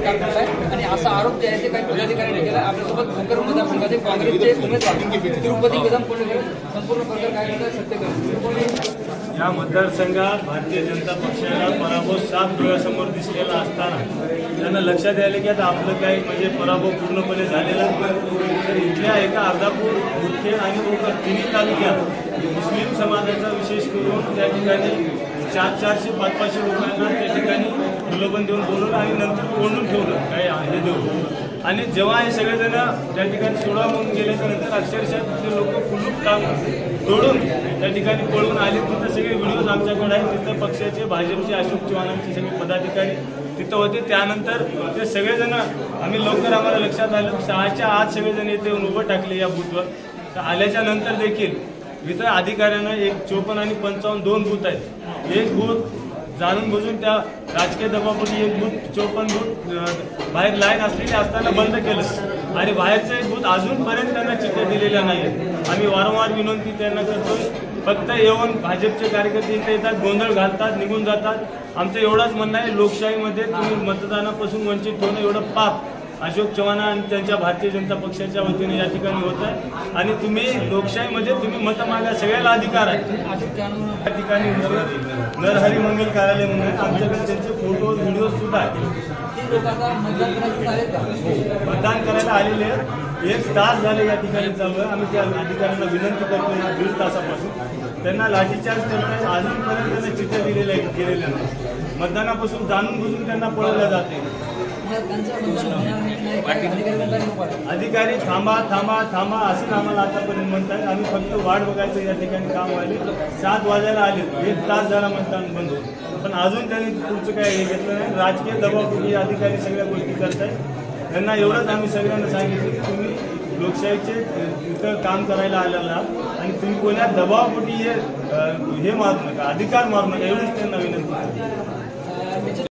काम करत आहे आणि असा आरोप जे आहे ते काही पदाधिकाऱ्यांनी केला। आपल्यासोबत भोकर मतदारसंघाचे काँग्रेसचे उमेदवार तिरुपती विधानसभा संपूर्ण प्रकार काय करतात सत्य करतात। या मतदारसंघात भारतीय जनता पक्षाला पराभव साफ डोळ्यासमोर दिसलेला असताना त्यांना लक्षात आले की आता आपलं काही म्हणजे पराभव पूर्णपणे झालेला तर इथल्या एका अर्धापूर मुदखेड आणि भोकर तिन्ही तालुक्यात मुस्लिम समाजाचा विशेष करून त्या ठिकाणी 400-500 लोकांना त्या ठिकाणी प्रलोभन देऊन बोलवलं आणि नंतर कोंडून ठेवलं काही हे देऊन। आणि जेव्हा हे सगळेजण त्या ठिकाणी सोडा म्हणून गेल्याच्या नंतर अक्षरशः तिथले लोक कुलूप तोडून त्या ठिकाणी पळून आले। तिथं सगळे व्हिडिओज आमच्याकडे आहेत। तिथं पक्षाचे भाजपचे अशोक चव्हाणांचे सगळे पदाधिकारी तिथं होते। त्यानंतर ते सगळेजण आम्ही लवकर आम्हाला लक्षात आलं 6च्या आत सगळेजण येथे येऊन उभं टाकले या बूथवर। तर आल्याच्या नंतर देखील इथं अधिकाऱ्यांना 54 आणि 55 2 बूथ आहेत। एक बूथ जाणून बुजून त्या राजकीय दबावापोटी एक बूथ 54 बूथ बाहेर लाईन असलेली असताना बंद केलं आणि बाहेरचं एक बूथ अजूनपर्यंत त्यांना चिठ्ठ्या दिलेल्या नाही। आम्ही वारंवार विनंती त्यांना करतोय, फक्त येऊन भाजपचे कार्यकर्ते इथे येतात, गोंधळ घालतात, निघून जातात। आमचं एवढंच म्हणणं आहे, लोकशाहीमध्ये तुम्ही मतदानापासून वंचित ठेवणं एवढं पाप अशोक चव्हाण आणि त्यांच्या भारतीय जनता पक्षाच्या वतीने या ठिकाणी होत आहे। आणि तुम्ही लोकशाहीमध्ये तुम्ही मत मागायला सगळ्याला अधिकार आहे। या ठिकाणी नरहरी मंगल कार्यालय म्हणून आहे, आमच्याकडे त्यांचे फोटो व्हिडिओ सुद्धा आहेत। मतदान करायला आलेले आहेत, 1 तास झाले या ठिकाणी चालू आहे। आम्ही त्या अधिकाऱ्यांना विनंती करतो 1.5 तासापासून त्यांना लाठीचार्ज करतायत। अजूनपर्यंत त्यांना चिठ्ठ्या गेलेल्या नाही। मतदानापासून जाणून बुजून त्यांना पळवलं जाते। अधिकारी थांबा थांबा थांबा असं आम्हाला आतापर्यंत म्हणतात। आम्ही फक्त वाट बघायचं या ठिकाणी काम व्हायले। 7 वाजायला आले, 1 तास झाला मतदान बंद होतं, पण अजून त्यांनी तुमचं काय हे घेतलं नाही। राजकीय दबावपोटी अधिकारी सगळ्या गोष्टी करतायत। त्यांना एवढंच आम्ही सगळ्यांना सांगितलं की तुम्ही लोकशाहीचे इथं काम करायला आलेला आहात आणि तुम्ही कोणत्या दबावपोटी हे मारू नका, अधिकार मारू नका, एवढीच त्यांना विनंती करतो।